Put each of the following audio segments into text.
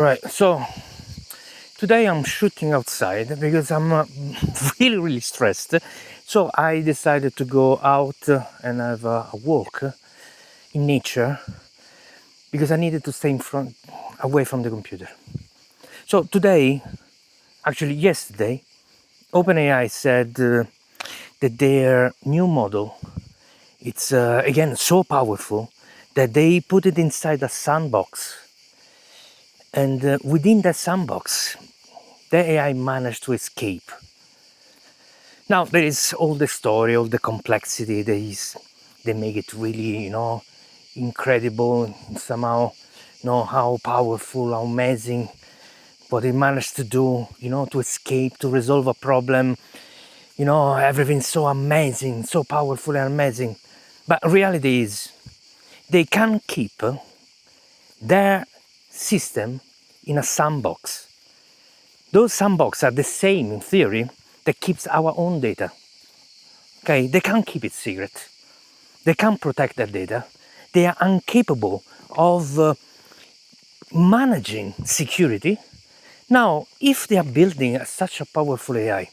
Right, so today I'm shooting outside because I'm really stressed. So I decided to go out and have a walk in nature because I needed to stay away from the computer. So today, actually yesterday, OpenAI said that their new model, it's again so powerful that they put it inside a sandbox. And within that sandbox, the AI managed to escape. Now there is all the story, all the complexity. They make it really, incredible. Somehow, how powerful, how amazing what they managed to do. To escape, to resolve a problem. Everything's so amazing, so powerful and amazing. But reality is, they can't keep their system in a sandbox. Those sandboxes are the same, in theory, that keeps our own data. Okay, they can't keep it secret. They can't protect their data. They are incapable of managing security. Now, if they are building such a powerful AI,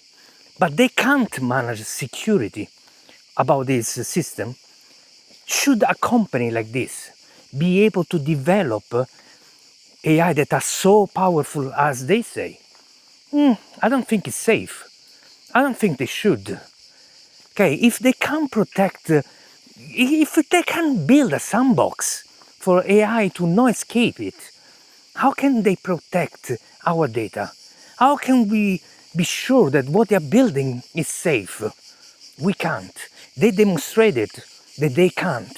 but they can't manage security about this system, should a company like this be able to develop AI that are so powerful as they say? I don't think it's safe. I don't think they should. Okay, if they can protect, if they can build a sandbox for AI to not escape it, how can they protect our data? How can we be sure that what they are building is safe? We can't. They demonstrated that they can't.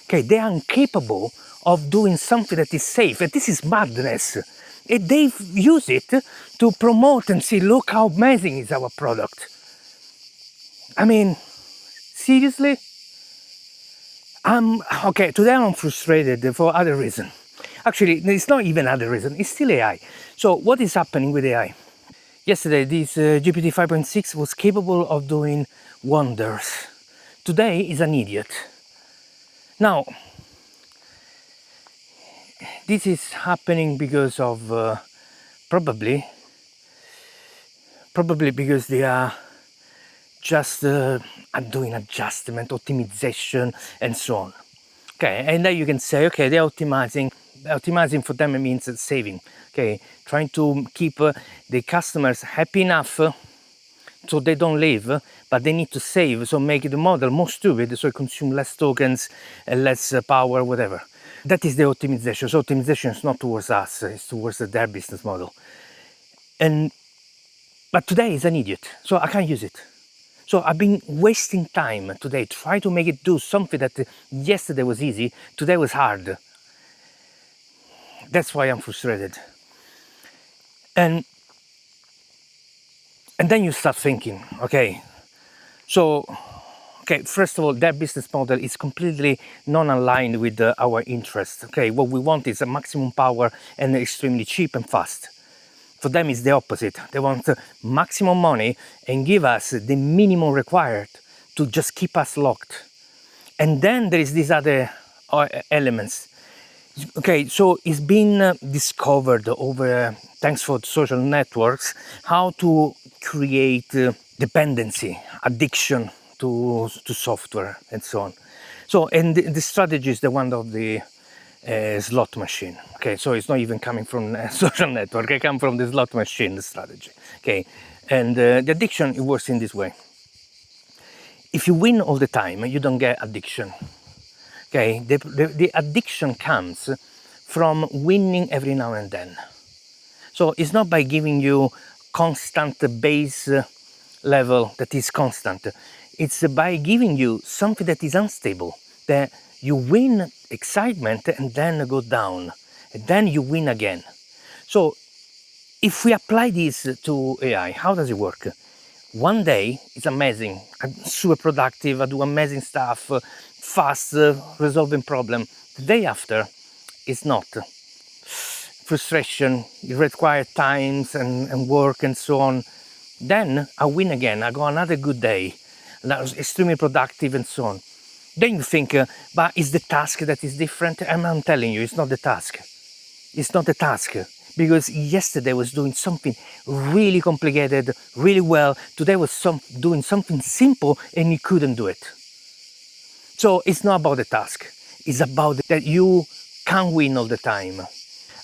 Okay, they are incapable of doing something that is safe, and this is madness. And they use it to promote and say, look how amazing is our product. I mean, seriously? Today I'm frustrated for other reason. Actually, it's not even other reason, it's still AI. So what is happening with AI? Yesterday, this GPT 5.6 was capable of doing wonders. Today is an idiot. Now, this is happening because of probably because they are just doing adjustment, optimization, and so on. Okay, and then you can say, okay, they're optimizing. Optimizing for them means saving. Okay, trying to keep the customers happy enough so they don't leave, but they need to save, so make the model more stupid, so it consume less tokens and less power, whatever. That is the optimization. So optimization is not towards us, it's towards their business model. But today is an idiot, so I can't use it. So I've been wasting time today, trying to make it do something that yesterday was easy, today was hard. That's why I'm frustrated. And then you start thinking, okay, first of all, their business model is completely non-aligned with our interests. Okay, what we want is a maximum power and extremely cheap and fast. For them, it's the opposite. They want maximum money and give us the minimum required to just keep us locked. And then there is these other elements. Okay, so it's been discovered over, thanks for social networks, how to create dependency, addiction to software and so on. So, and the strategy is the one of the slot machine. Okay, so it's not even coming from a social network, it comes from the slot machine, the strategy. Okay, and the addiction, it works in this way. If you win all the time, you don't get addiction. Okay, the addiction comes from winning every now and then. So it's not by giving you constant base level that is constant. It's by giving you something that is unstable, that you win excitement and then go down, and then you win again. So if we apply this to AI, how does it work? One day it's amazing, I'm super productive, I do amazing stuff, fast, resolving problem. The day after, it's not. Frustration, it requires times and work and so on. Then I win again, I go another good day, and I was extremely productive and so on. Then you think, but is the task that is different? And I'm telling you, it's not the task. It's not the task. because yesterday was doing something really complicated, really well. Today was doing something simple and you couldn't do it. So it's not about the task. It's about that you can't win all the time.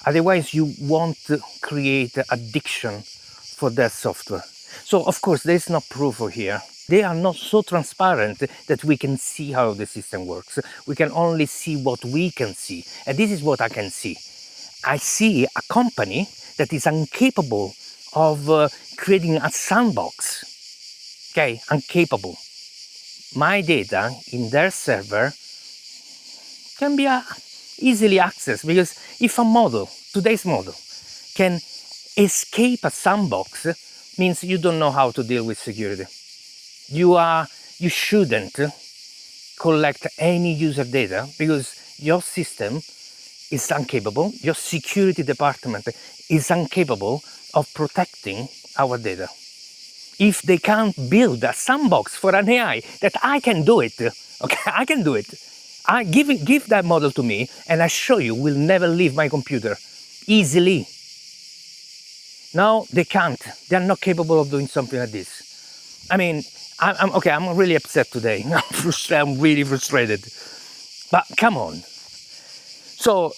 Otherwise, you won't create addiction for that software. So of course, there's no proof here. They are not so transparent that we can see how the system works. We can only see what we can see. And this is what I can see. I see a company that is incapable of creating a sandbox. Okay, incapable. My data in their server can be easily accessed, because if a model, today's model, can escape a sandbox, means you don't know how to deal with security. You shouldn't collect any user data, because your system is incapable, your security department is incapable of protecting our data. If they can't build a sandbox for an AI, that I can do it, okay, I can do it. I give that model to me, and I show you will never leave my computer easily. No, they can't. They're not capable of doing something like this. I mean, I'm really upset today. I'm really frustrated. But come on. So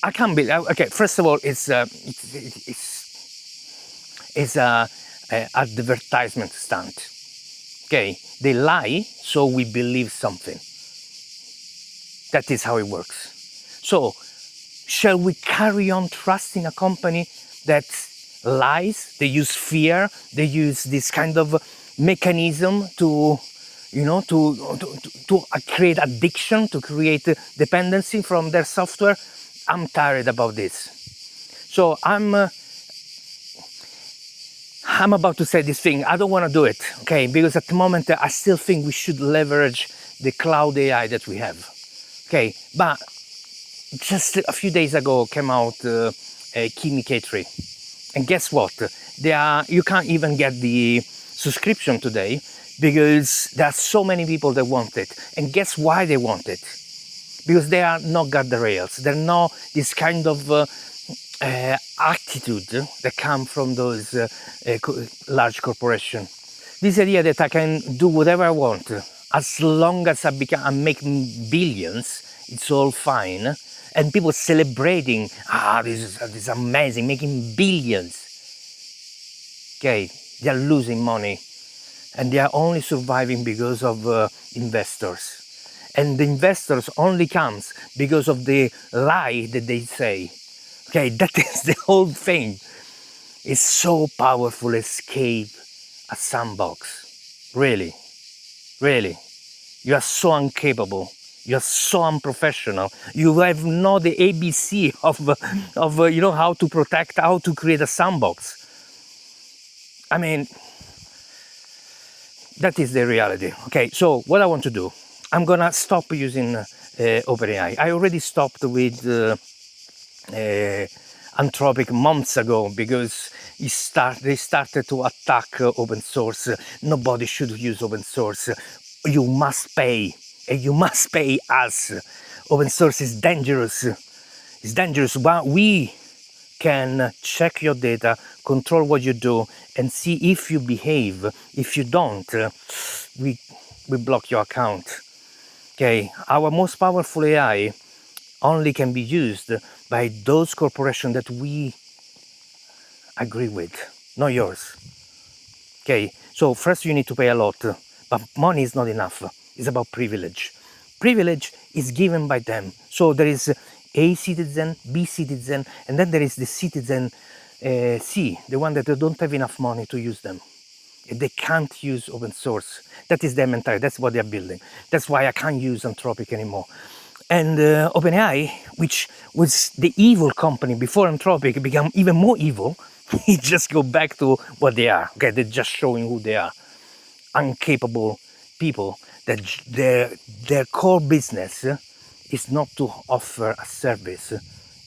I can't be. Okay, first of all, it's a advertisement stunt. Okay, they lie so we believe something. That is how it works. So, shall we carry on trusting a company that lies? They use fear. They use this kind of mechanism to, to create addiction, to create dependency from their software. I'm tired about this. So I'm about to say this thing. I don't want to do it, okay? Because at the moment I still think we should leverage the cloud AI that we have. Okay, but just a few days ago came out Kimi K3, and guess what? You can't even get the subscription today, because there are so many people that want it. And guess why they want it? Because they are not guardrails. They're not this kind of attitude that come from those large corporations. This idea that I can do whatever I want, as long as I'm making billions, it's all fine. And people celebrating, this is amazing, making billions. Okay, they are losing money, and they are only surviving because of investors. And the investors only comes because of the lie that they say. Okay, that is the whole thing. It's so powerful. Escape a sandbox. Really, really. You are so incapable. You are so unprofessional. You have not the ABC of how to protect, how to create a sandbox. I mean, that is the reality. Okay, so what I want to do, I'm gonna stop using OpenAI. I already stopped with Anthropic months ago, because they started to attack open source. Nobody should use open source. You must pay, and you must pay us. Open source is dangerous. It's dangerous, but we can check your data, control what you do, and see if you behave. If you don't, we block your account. Okay, our most powerful AI only can be used by those corporations that we agree with, not yours. Okay, so first you need to pay a lot, but money is not enough. It's about privilege. Privilege is given by them. So there is A citizen, B citizen, and then there is the citizen C, the one that don't have enough money to use them. They can't use open source. That is their mentality. That's what they're building. That's why I can't use Anthropic anymore. And OpenAI, which was the evil company before Anthropic, became even more evil. It just go back to what they are. Okay, they're just showing who they are. Incapable people that their core business is not to offer a service,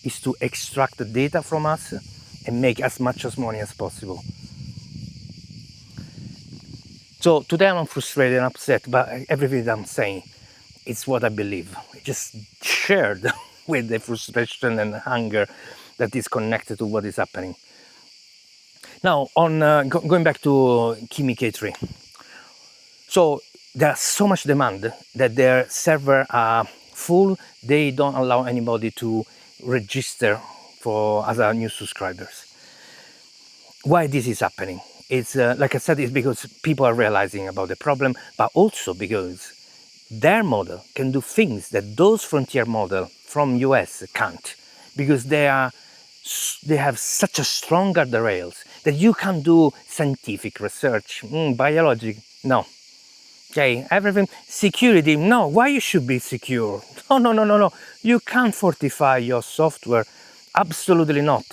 is to extract the data from us and make as much as money as possible. So today I'm frustrated and upset, but everything that I'm saying is what I believe. I just shared with the frustration and hunger that is connected to what is happening. Now, on going back to Kimi K3. So there's so much demand that their server are full. They don't allow anybody to register for as a new subscribers. Why this is happening? It's like I said, it's because people are realizing about the problem, but also because their model can do things that those frontier model from US can't, because they have such a strong guardrails that you can do scientific research, biology, no. Okay, everything, security, no, why you should be secure? No. You can't fortify your software, absolutely not.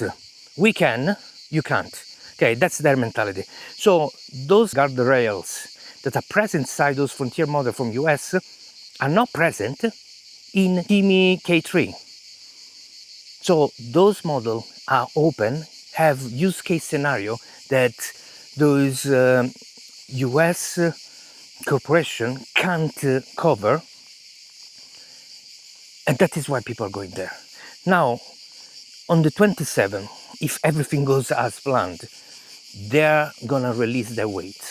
We can, you can't. Okay, that's their mentality. So those guardrails that are present inside those frontier models from US are not present in Kimi K3. So those models are open, have use case scenario that those US corporation can't cover, and that is why people are going there. Now, on the 27th, if everything goes as planned, they're gonna release their weight.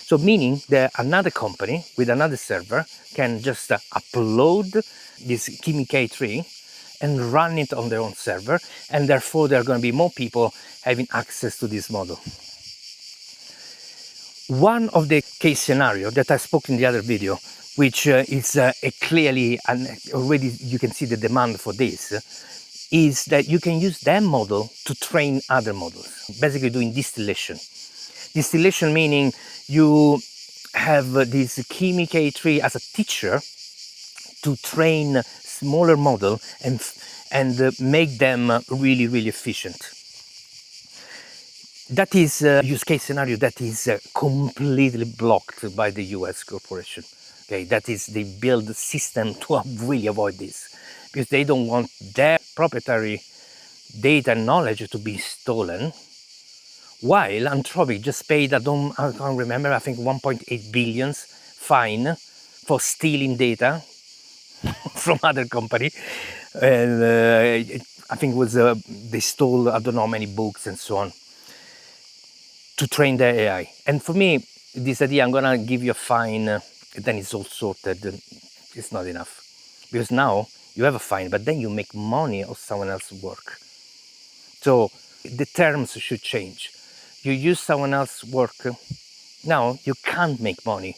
So meaning that another company with another server can just upload this Kimi K3 and run it on their own server, and therefore there are going to be more people having access to this model. One of the case scenario that I spoke in the other video, which is clearly, and already you can see the demand for this, is that you can use that model to train other models, basically doing distillation. Distillation meaning you have this Kimi K3 as a teacher to train smaller model and make them really efficient. That is a use case scenario that is completely blocked by the US corporation. Okay, that is, they build a system to really avoid this, because they don't want their proprietary data and knowledge to be stolen. While Anthropic just paid, I can't remember, I think 1.8 billion fine for stealing data from other company, and I think it was they stole, I don't know how many books and so on, to train their AI. And for me, this idea, I'm gonna give you a fine, then it's all sorted, it's not enough. Because now you have a fine, but then you make money of someone else's work. So the terms should change. You use someone else's work, now you can't make money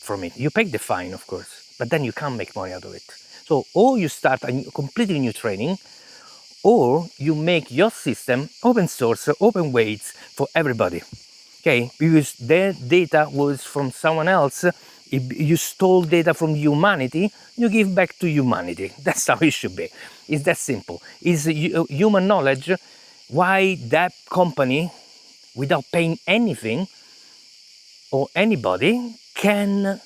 from it. You pay the fine, of course, but then you can't make money out of it. So or you start a completely new training, or you make your system open source, open weights for everybody. Okay, because their data was from someone else. If you stole data from humanity, you give back to humanity. That's how it should be. It's that simple. It's human knowledge. Why that company, without paying anything or anybody, can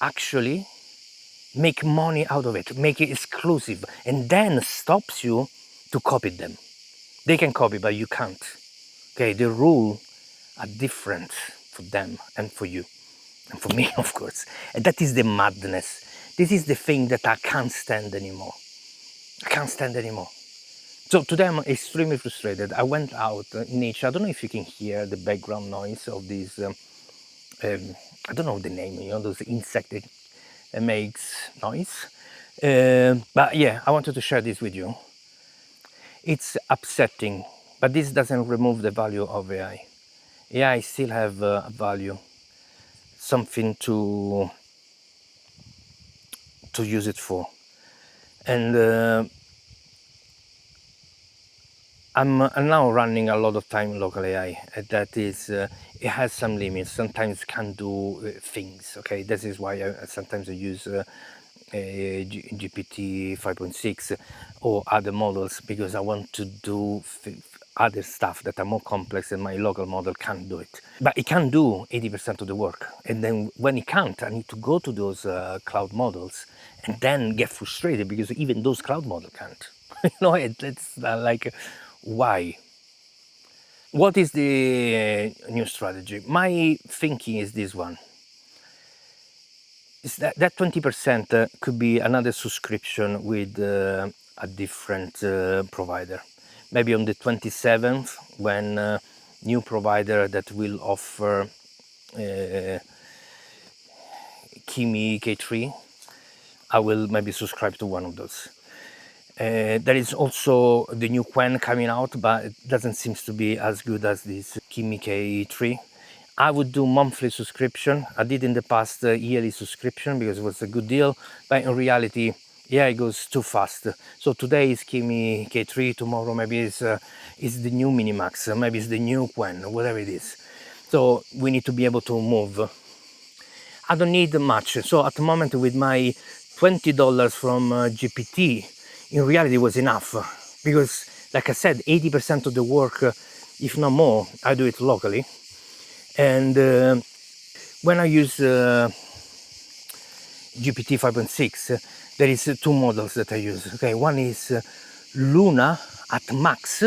actually make money out of it, make it exclusive, and then stops you to copy them. They can copy, but you can't. Okay, the rules are different for them and for you, and for me, of course. And that is the madness. This is the thing that I can't stand anymore. I can't stand anymore. So today I'm extremely frustrated. I went out in nature. I don't know if you can hear the background noise of these, I don't know the name, you know, those insects that makes noise. But yeah, I wanted to share this with you. It's upsetting, but this doesn't remove the value of AI. AI still have a value, something to use it for. And I'm now running a lot of time local AI. That is, it has some limits. Sometimes can't do things. Okay, this is why sometimes I use GPT 5.6 or other models, because I want to do other stuff that are more complex and my local model can't do it. But it can do 80% of the work, and then when it can't, I need to go to those cloud models and then get frustrated because even those cloud models can't. You know, it's like, why? What is the new strategy? My thinking is this one. Is that 20% could be another subscription with a different provider. maybe on the 27th, when new provider that will offer Kimi K3, I will maybe subscribe to one of those. There is also the new Quen coming out, but it doesn't seem to be as good as this Kimi K3. I would do monthly subscription. I did in the past yearly subscription because it was a good deal, but in reality, yeah, it goes too fast. So today is Kimi K3, tomorrow maybe is the new Minimax, maybe it's the new Quen, whatever it is. So we need to be able to move. I don't need much. So at the moment, with my $20 from GPT, in reality was enough, because like I said, 80% of the work, if not more, I do it locally. And when I use GPT 5.6, there is two models that I use. Okay, one is Luna at max,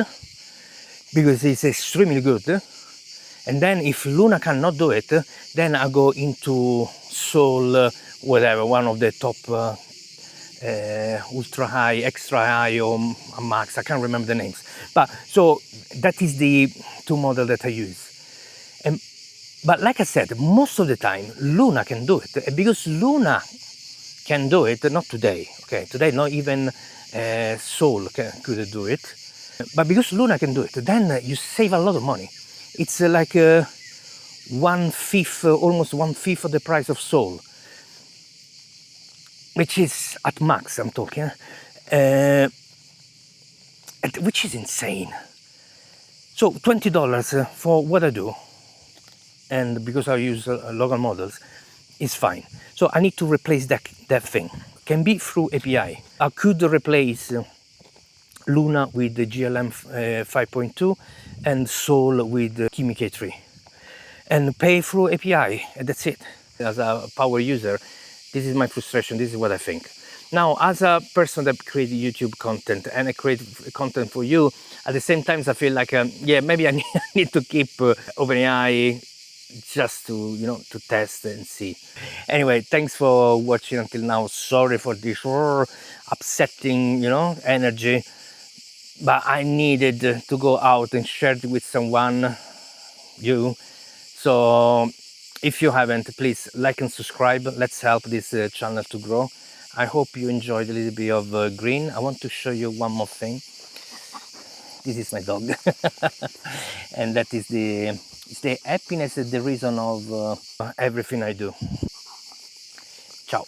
because it's extremely good. And then if Luna cannot do it, then I go into Soul, whatever, one of the top ultra high, extra high, or max. I can't remember the names. But so that is the two models that I use. But like I said, most of the time Luna can do it, because Luna can do it. Not today. Okay, today not even Soul could do it. But because Luna can do it, then you save a lot of money. It's like 1/5, almost 1/5 of the price of Soul, which is at max, I'm talking, which is insane. So $20 for what I do, and because I use local models, is fine. So I need to replace that thing. Can be through API. I could replace Luna with the GLM 5.2 and Soul with Kimi K3, and pay through API, and that's it. As a power user, this is my frustration, this is what I think. Now, as a person that creates YouTube content, and I create content for you, at the same time I feel like, yeah, maybe I need to keep OpenAI just to, you know, to test and see. Anyway, thanks for watching until now. Sorry for this upsetting, you know, energy, but I needed to go out and share it with someone, you. So if you haven't, please like and subscribe. Let's help this channel to grow. I hope you enjoyed a little bit of green. I want to show you one more thing. This is my dog. And that is it's the happiness, the reason of everything I do. Ciao.